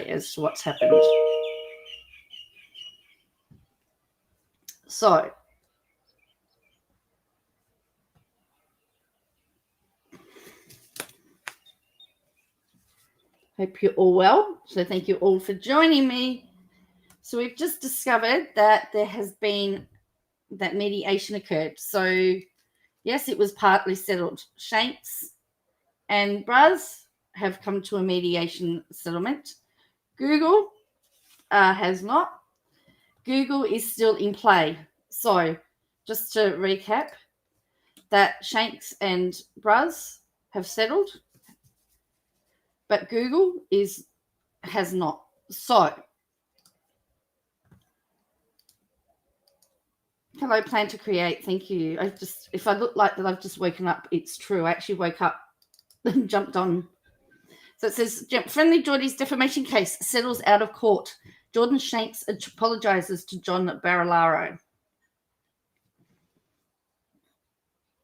as to what's happened. So, hope you're all well. So thank you all for joining me. So we've just discovered that there has been that mediation occurred. So yes, it was partly settled. Shanks and Bruz have come to a mediation settlement. Google has not. Google is still in play. So just to recap, that Shanks and Bruz have settled, but Google has not. So, hello, plan to create. Thank you. If I look like that, I've just woken up. It's true. I actually woke up and jumped on. So it says, Friendly Geordie's defamation case settles out of court. Jordan Shanks apologises to John Barilaro.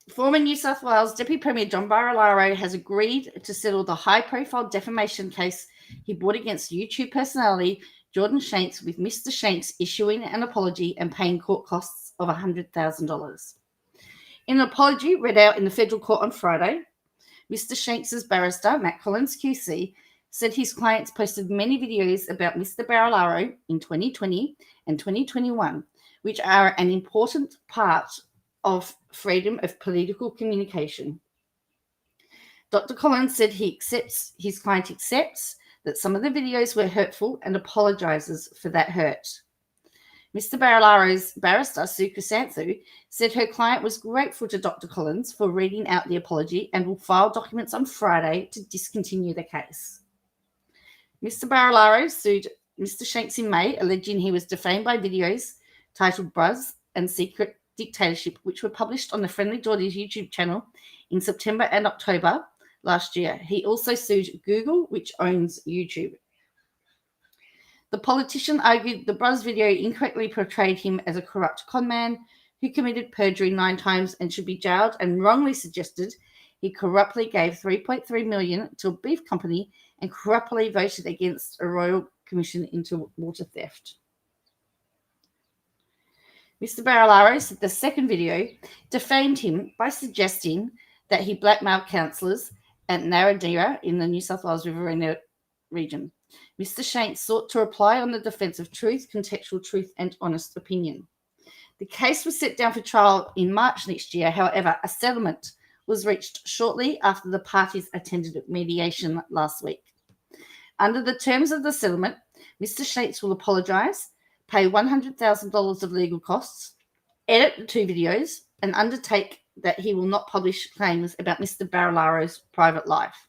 Former New South Wales Deputy Premier John Barilaro has agreed to settle the high-profile defamation case he brought against YouTube personality Jordan Shanks, with Mr. Shanks issuing an apology and paying court costs of $100,000. In an apology read out in the federal court on Friday, Mr. Shanks's barrister, Matt Collins QC, said his clients posted many videos about Mr. Barilaro in 2020 and 2021, which are an important part of freedom of political communication. Dr. Collins said his client accepts that some of the videos were hurtful and apologises for that hurt. Mr. Barilaro's barrister, Sue Chrysanthu, said her client was grateful to Dr. Collins for reading out the apology and will file documents on Friday to discontinue the case. Mr. Barilaro sued Mr. Shanks in May, alleging he was defamed by videos titled Bruz and Secret Dictatorship, which were published on the Friendly Geordie's YouTube channel in September and October last year. He also sued Google, which owns YouTube. The politician argued the Bruz video incorrectly portrayed him as a corrupt conman who committed perjury 9 times and should be jailed, and wrongly suggested he corruptly gave $3.3 million to a beef company and corruptly voted against a royal commission into water theft. Mr. Barilaro said the second video defamed him by suggesting that he blackmailed councillors at Narradira in the New South Wales Riverina region. Mr. Shanks sought to reply on the defence of truth, contextual truth, and honest opinion. The case was set down for trial in March next year. However, a settlement was reached shortly after the parties attended mediation last week. Under the terms of the settlement, Mr. Shanks will apologise, pay $100,000 of legal costs, edit the 2 videos, and undertake that he will not publish claims about Mr. Barilaro's private life.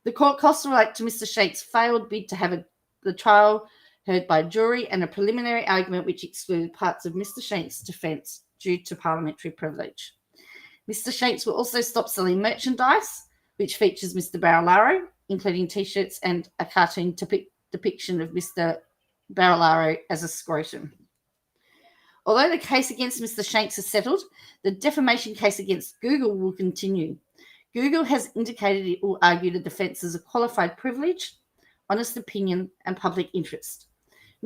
The court costs relate to Mr. Shanks' failed bid to have the trial heard by jury and a preliminary argument which excluded parts of Mr. Shanks' defence due to parliamentary privilege. Mr. Shanks will also stop selling merchandise which features Mr. Barilaro, including T-shirts and a cartoon depiction of Mr. Barilaro as a scrotum. Although the case against Mr. Shanks is settled, the defamation case against Google will continue. Google has indicated it will argue the defences of qualified privilege, honest opinion, and public interest.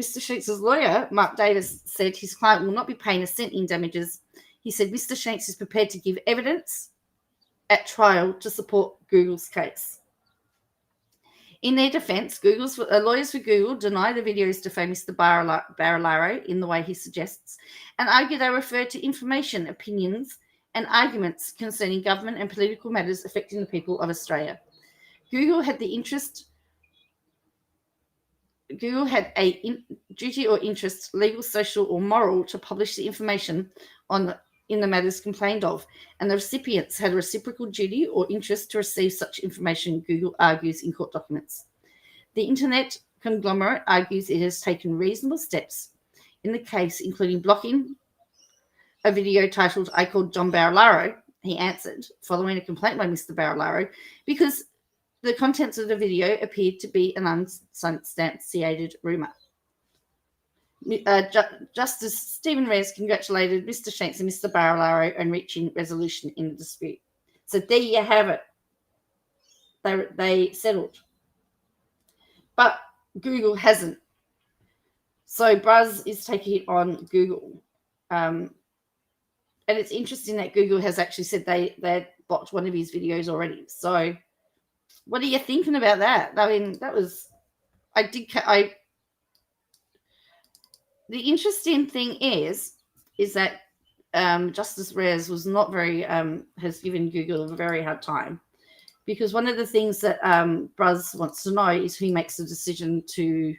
Mr. Shanks' lawyer, Mark Davis, said his client will not be paying a cent in damages. He said Mr. Shanks is prepared to give evidence at trial to support Google's case. In their defence, lawyers for Google deny the videos defame Mr. Barilaro in the way he suggests and argue they refer to information, opinions, and arguments concerning government and political matters affecting the people of Australia. Google had a duty or interest, legal, social, or moral, to publish the information in the matters complained of, and the recipients had a reciprocal duty or interest to receive such information, Google argues in court documents. The internet conglomerate argues it has taken reasonable steps in the case, including blocking a video titled "I Called John Barilaro," he answered, following a complaint by Mr. Barilaro, because the contents of the video appeared to be an unsubstantiated rumour. Justice Stephen Reyes congratulated Mr. Shanks and Mr. Barilaro on reaching resolution in the dispute. So there you have it. They settled. but Google hasn't. So Bruz is taking it on Google. And it's interesting that Google has actually said they blocked one of his videos already. So what are you thinking about that? I mean, that was, the interesting thing is that Justice Reyes was not very, has given Google a very hard time, because one of the things that Bruz wants to know is who makes the decision to,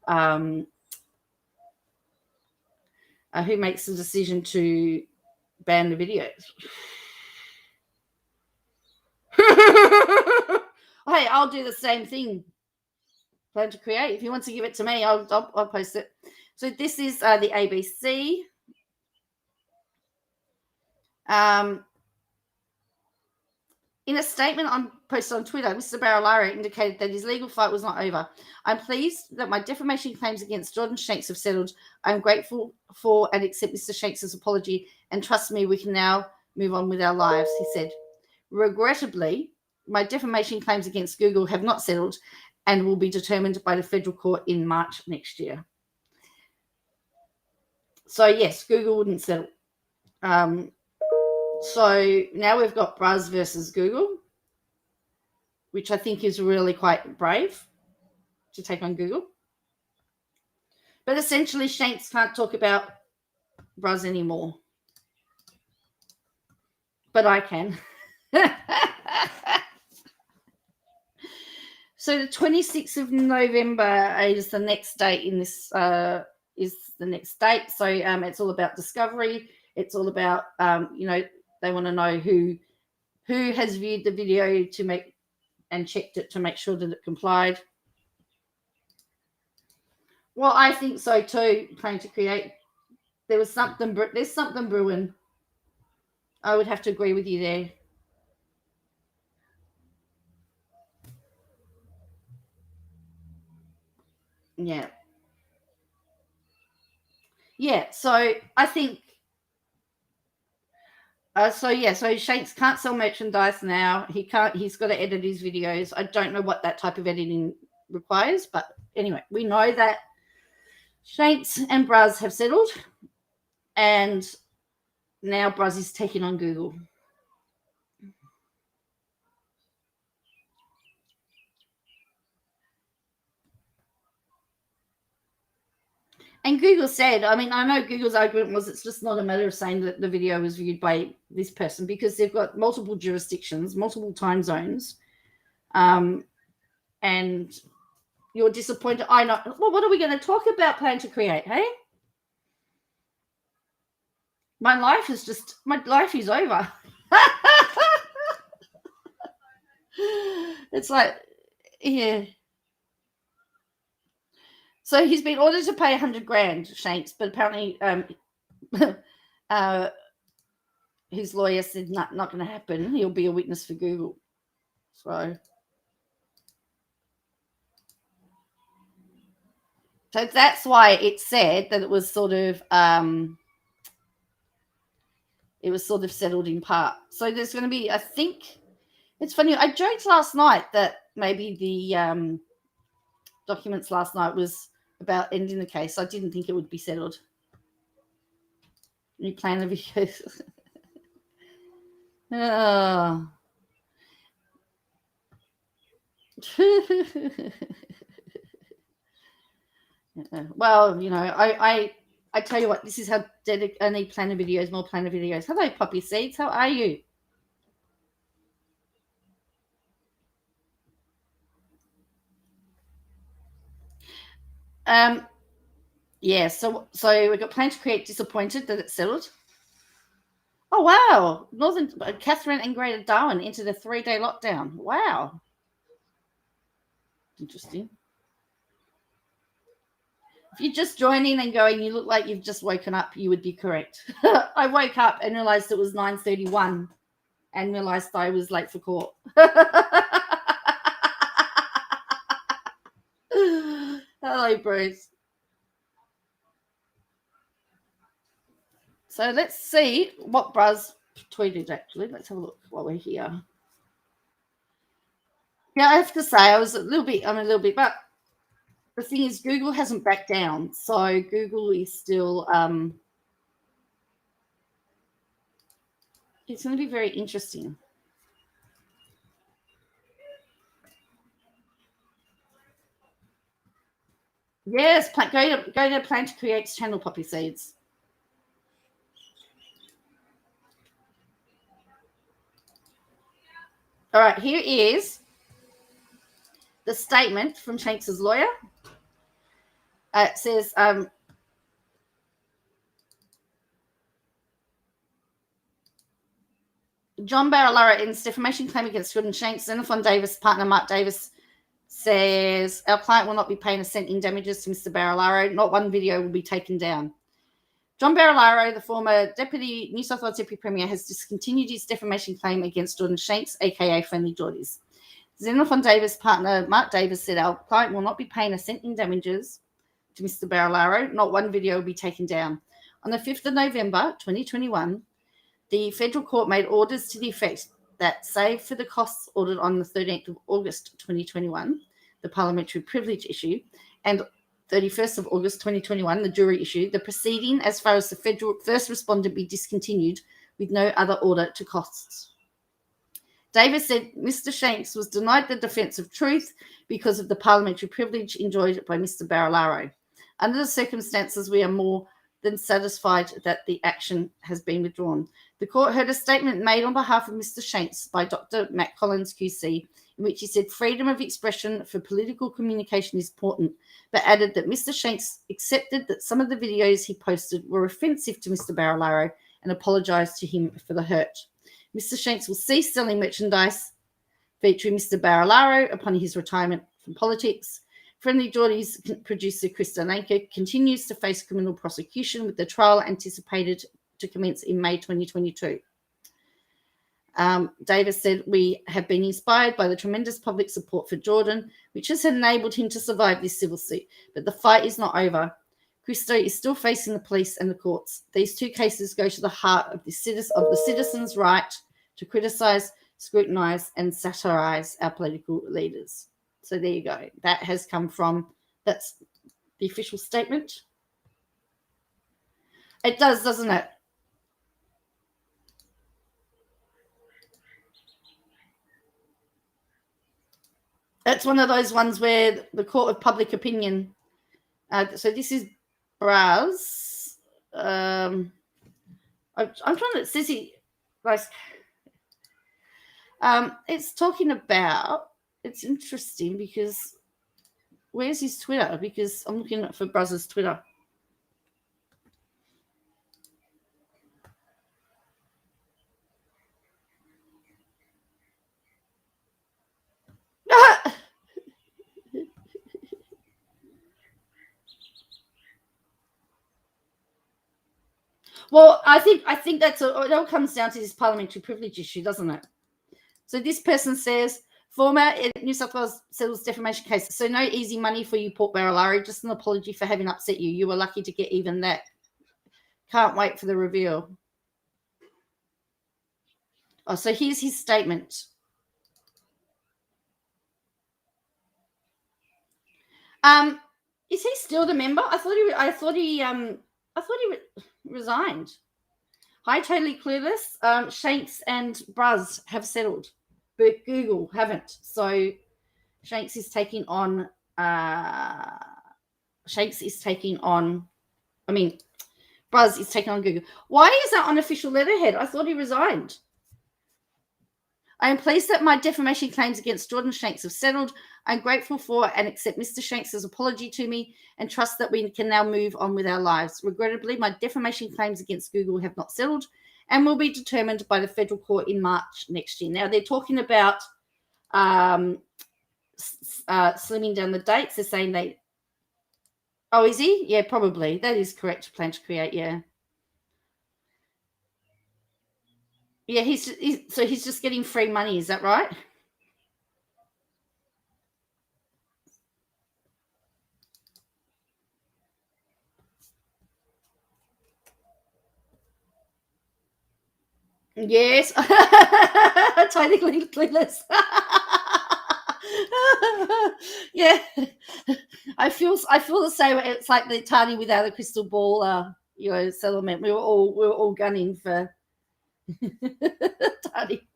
ban the videos. Hey, I'll do the same thing. Plan to create. If he wants to give it to me, I'll post it. So this is the ABC. In a statement posted on Twitter, Mr. Barilaro indicated that his legal fight was not over. I'm pleased that my defamation claims against Jordan Shanks have settled. I'm grateful for and accept Mr. Shanks' apology, and trust me, we can now move on with our lives, he said. Regrettably, my defamation claims against Google have not settled and will be determined by the federal court in March next year. So, yes, Google wouldn't settle. So now we've got Bruz versus Google, which I think is really quite brave to take on Google. But essentially, Shanks can't talk about Bruz anymore. But I can. So the 26th of November is the next date in this, is the next date. So it's all about discovery. It's all about, they want to know who has viewed the video to make and checked it to make sure that it complied. Well, I think so too. Plan to create. There's something brewing. I would have to agree with you there. Yeah. Yeah. So I think. So Shanks can't sell merchandise now. He's got to edit his videos. I don't know what that type of editing requires, but anyway, we know that Shanks and Bruz have settled, and now Bruz is taking on Google. And Google said, I mean, I know Google's argument was it's just not a matter of saying that the video was viewed by this person, because they've got multiple jurisdictions, multiple time zones, and you're disappointed. I know. Well, what are we going to talk about? Plan to create, hey? My life is over. It's like, yeah. So he's been ordered to pay $100,000, Shanks, but apparently his lawyer said not going to happen. He'll be a witness for Google. So that's why it said that it was sort of settled in part. So there's going to be, I think, it's funny. I joked last night that maybe the documents last night was about ending the case. I didn't think it would be settled. You plan the videos. Oh. Well, I tell you what, this is how I need planner videos, more planner videos. Hello, Poppy Seeds. How are you? Yeah, so we've got Plan to Create disappointed that it's settled. Oh, wow. Northern Catherine and Greater Darwin entered a 3-day lockdown. Wow. Interesting. If you're just joining and going, you look like you've just woken up, you would be correct. I woke up and realized it was 9:31 and realized I was late for court. Hello, Bruce. So let's see what Bruz tweeted, actually. Let's have a look while we're here. Yeah, I have to say, I'm a little bit, but the thing is, Google hasn't backed down. So Google is still, it's going to be very interesting. Yes, go to Plan to Create channel poppy seeds. All right, here is the statement from Shanks's lawyer. It says, John Barilaro ends defamation claim against Jordan Shanks. Xenophon Davis partner Mark Davis says, our client will not be paying a cent in damages to Mr. Barilaro. Not one video will be taken down. John Barilaro, the former Deputy New South Wales Deputy Premier, has discontinued his defamation claim against Jordan Shanks, aka Friendly Geordies. Xenophon Davis partner Mark Davis said, our client will not be paying a cent in damages to Mr. Barilaro. Not one video will be taken down. On the 5th of November, 2021, the federal court made orders to the effect that, save for the costs ordered on the 13th of August 2021, the parliamentary privilege issue, and 31st of August 2021, the jury issue, the proceeding as far as the federal first responder be discontinued with no other order to costs. Davis said Mr. Shanks was denied the defence of truth because of the parliamentary privilege enjoyed by Mr. Barilaro. Under the circumstances, we are more than satisfied that the action has been withdrawn. The court heard a statement made on behalf of Mr. Shanks by Dr. Matt Collins QC, in which he said freedom of expression for political communication is important, but added that Mr. Shanks accepted that some of the videos he posted were offensive to Mr. Barilaro and apologised to him for the hurt. Mr. Shanks will cease selling merchandise featuring Mr. Barilaro upon his retirement from politics. Friendly Geordies producer Krista Lanker continues to face criminal prosecution with the trial anticipated to commence in May 2022. Davis said, we have been inspired by the tremendous public support for Jordan, which has enabled him to survive this civil suit. But the fight is not over. Christo is still facing the police and the courts. These two cases go to the heart of the citizens' right to criticise, scrutinise and satirise our political leaders. So there you go. That has come from, that's the official statement. It does, doesn't it? That's one of those ones where the court of public opinion. So this is Bruz. I'm trying to. It says he, like, it's talking about. It's interesting because where's his Twitter? Because I'm looking for Bruz's Twitter. Well, I think it all comes down to this parliamentary privilege issue, doesn't it? So this person says, former New South Wales settles defamation case. So no easy money for you, Port Barilaro. Just an apology for having upset you. You were lucky to get even that. Can't wait for the reveal. Oh, so here's his statement. Is he still the member? I thought he resigned. Hi, totally clueless. Shanks and Bruz have settled, but Google haven't. So Shanks is taking on. Bruz is taking on Google. Why is that on official letterhead? I thought he resigned. I am pleased that my defamation claims against Jordan Shanks have settled. I'm grateful for and accept Mr. Shanks' apology to me and trust that we can now move on with our lives. Regrettably, my defamation claims against Google have not settled and will be determined by the federal court in March next year. Now, they're talking about slimming down the dates. They're saying they... Oh, is he? Yeah, probably. That is correct. Plan to create, yeah. Yeah, he's just getting free money. Is that right? Yes. Totally clueless. Yeah, I feel the same. It's like the tardy without a crystal ball, settlement. We were all gunning for tardy.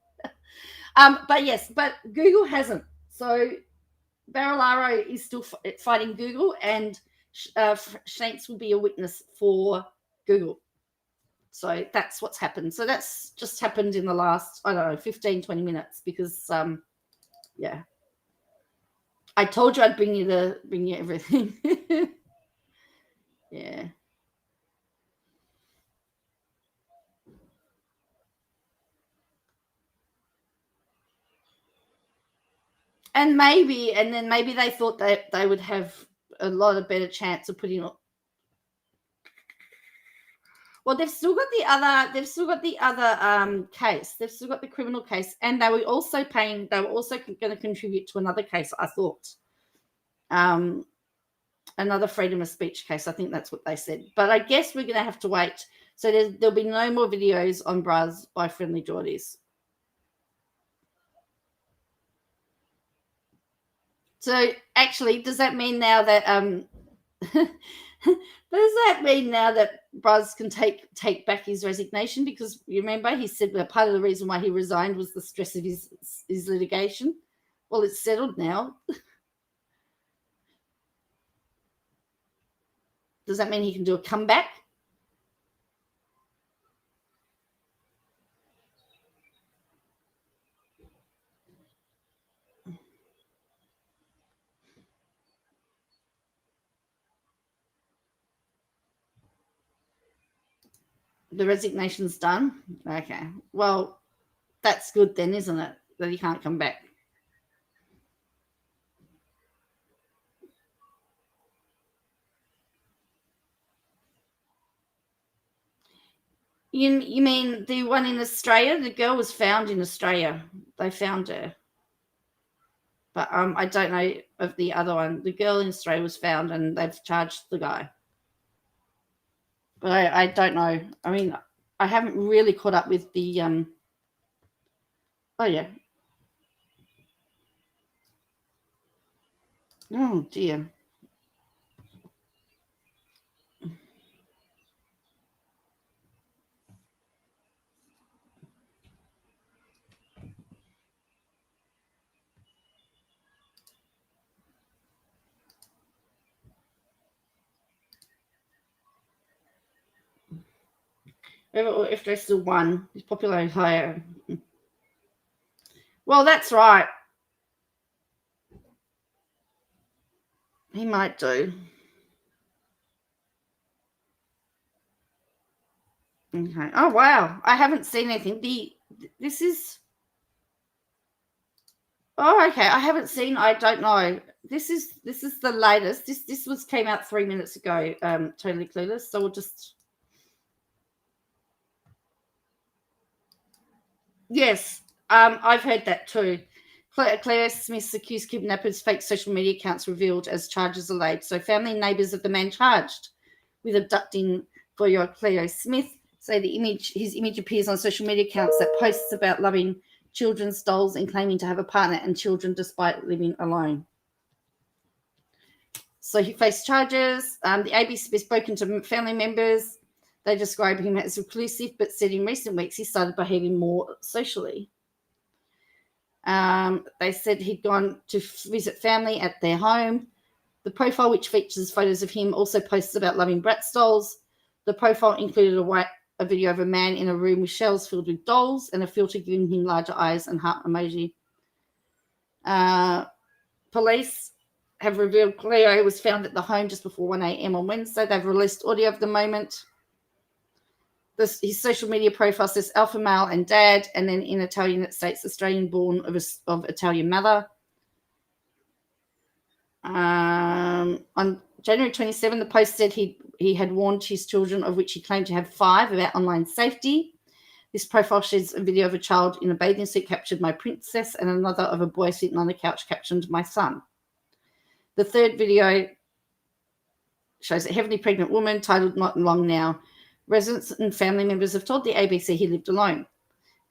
But Google hasn't. So Barilaro is still fighting Google, and Shanks will be a witness for Google. So that's what's happened. So that's just happened in the last, I don't know, 15, 20 minutes because, yeah. I told you I'd bring you everything. Yeah. And then maybe they thought that they would have a lot of better chance of putting. Well, they've still got the other case. They've still got the criminal case, and they were also going to contribute to another case. I thought, another freedom of speech case. I think that's what they said. But I guess we're going to have to wait. So there'll be no more videos on Bruz by Friendly Geordies. So actually, does that mean now that Bruz can take back his resignation? Because you remember he said that part of the reason why he resigned was the stress of his litigation. Well, it's settled now. Does that mean he can do a comeback? The resignation's done? Okay. Well, that's good then, isn't it? That he can't come back. You mean the one in Australia? The girl was found in Australia. They found her. But I don't know of the other one. The girl in Australia was found and they've charged the guy. But I don't know. I mean, I haven't really caught up with the oh yeah. Oh dear. If there's still one, his popularity higher. Well, that's right. He might do. Okay. Oh wow, I haven't seen anything. This is. Oh, okay. I haven't seen. I don't know. This is the latest. This came out 3 minutes ago. Totally clueless. So we'll just. Yes, I've heard that too. Claire Smith's accused kidnappers' fake social media accounts revealed as charges are laid. So family and neighbours of the man charged with abducting Goyo Cleo Smith say his image appears on social media accounts that posts about loving children's dolls and claiming to have a partner and children despite living alone. So he faced charges. The ABC has spoken to family members. They describe him as reclusive, but said in recent weeks he started behaving more socially. They said he'd gone to visit family at their home. The profile, which features photos of him, also posts about loving Bratz dolls. The profile included a video of a man in a room with shelves filled with dolls and a filter giving him larger eyes and heart emoji. Police have revealed Cleo was found at the home just before 1 a.m. on Wednesday. They've released audio of the moment. His social media profile says alpha male and dad, and then in Italian it states Australian born of Italian mother. On January 27, the Post said he had warned his children, of which he claimed to have 5, about online safety. This profile shares a video of a child in a bathing suit captured my princess, and another of a boy sitting on the couch captioned my son. The third video shows a heavily pregnant woman titled Not Long Now. Residents and family members have told the ABC he lived alone.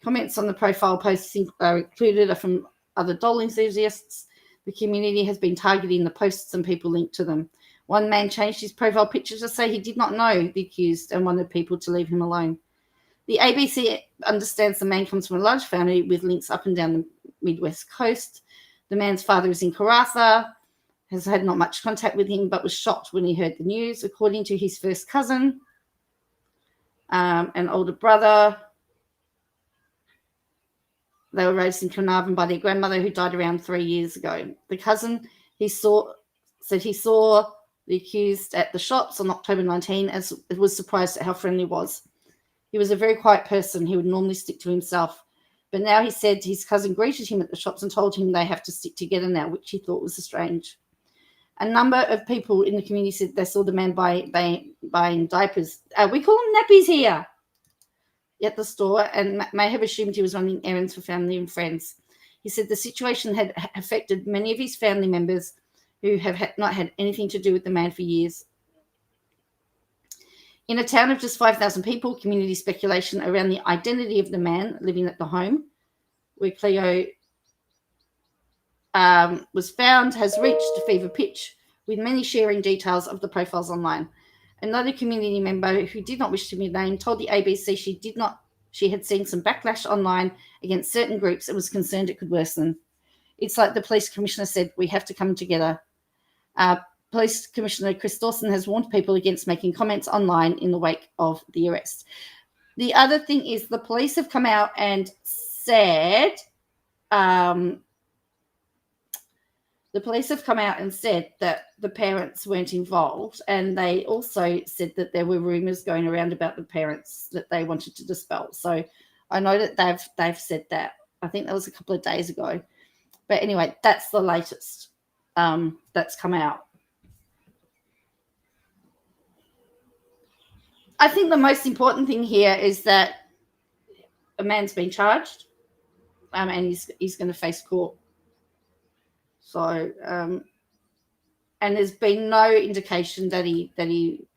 Comments on the profile posts included are from other doll enthusiasts. The community has been targeting the posts and people linked to them. One man changed his profile picture to say he did not know the accused and wanted people to leave him alone. The ABC understands the man comes from a large family with links up and down the Midwest coast. The man's father is in Karratha, has had not much contact with him, but was shocked when he heard the news. According to his first cousin, an older brother, they were raised in Carnarvon by their grandmother, who died around 3 years ago. The cousin said he saw the accused at the shops on October 19, as it was surprised at how friendly he was. He was a very quiet person. He would normally stick to himself. But now he said his cousin greeted him at the shops and told him they have to stick together now, which he thought was strange. A number of people in the community said they saw the man buying diapers. We call them nappies here at the store, and may have assumed he was running errands for family and friends. He said the situation had affected many of his family members who have not had anything to do with the man for years. In a town of just 5,000 people, community speculation around the identity of the man living at the home where Cleo was found has reached a fever pitch, with many sharing details of the profiles online. Another community member who did not wish to be named told the ABC she had seen some backlash online against certain groups and was concerned it could worsen. It's like the police commissioner said, we have to come together. Police Commissioner Chris Dawson has warned people against making comments online in the wake of the arrest. The other thing is the police have come out and said, that the parents weren't involved, and they also said that there were rumours going around about the parents that they wanted to dispel. So I know that they've said that. I think that was a couple of days ago. But anyway, that's the latest that's come out. I think the most important thing here is that a man's been charged, and he's going to face court. So, and there's been no indication that he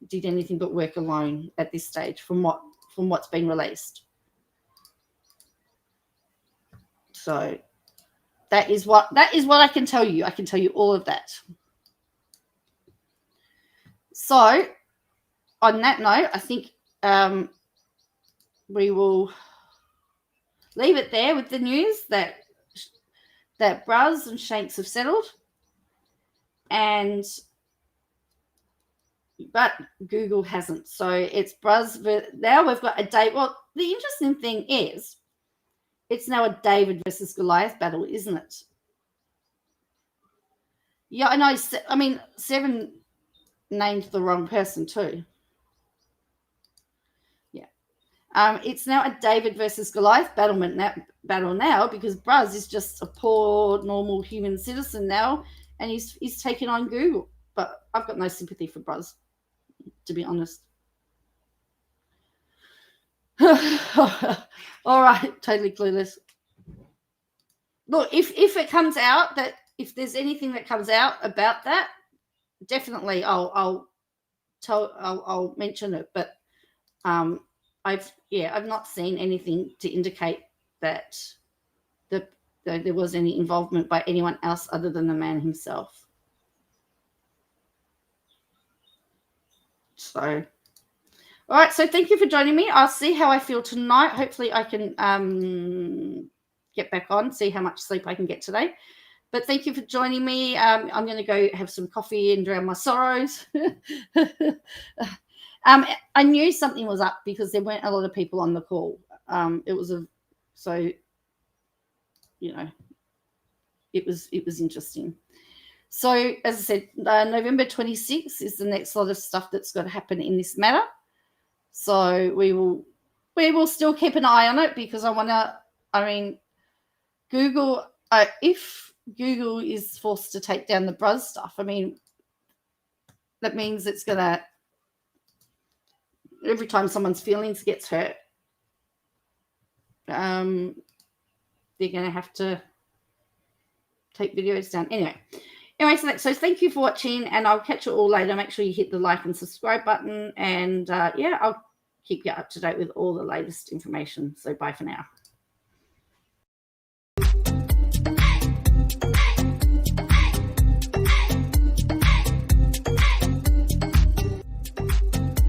did anything but work alone at this stage, from what's been released. So, that is what I can tell you. I can tell you all of that. So, on that note, I think we will leave it there with the news that Bruz and Shanks have settled, but Google hasn't. So it's Bruz. Now we've got a date. Well, the interesting thing is, it's now a David versus Goliath battle, isn't it? Yeah, I know. I mean, Seven named the wrong person too. It's now a David versus Goliath battle now, because Bruz is just a poor, normal human citizen now, and he's taking on Google. But I've got no sympathy for Bruz, to be honest. All right, totally clueless. Look, if it comes out that, if there's anything that comes out about that, definitely I'll mention it. But I've not seen anything to indicate that there was any involvement by anyone else other than the man himself. So, all right. So thank you for joining me. I'll see how I feel tonight. Hopefully I can get back on, see how much sleep I can get today. But thank you for joining me. I'm going to go have some coffee and drown my sorrows. I knew something was up because there weren't a lot of people on the call. It was interesting. So, as I said, November 26th is the next lot of stuff that's got to happen in this matter. So we will still keep an eye on it, because Google, if Google is forced to take down the Bruz stuff, that means it's going to, every time someone's feelings gets hurt, they're going to have to take videos down. Anyway, so thank you for watching, and I'll catch you all later. Make sure you hit the like and subscribe button, and I'll keep you up to date with all the latest information. So bye for now.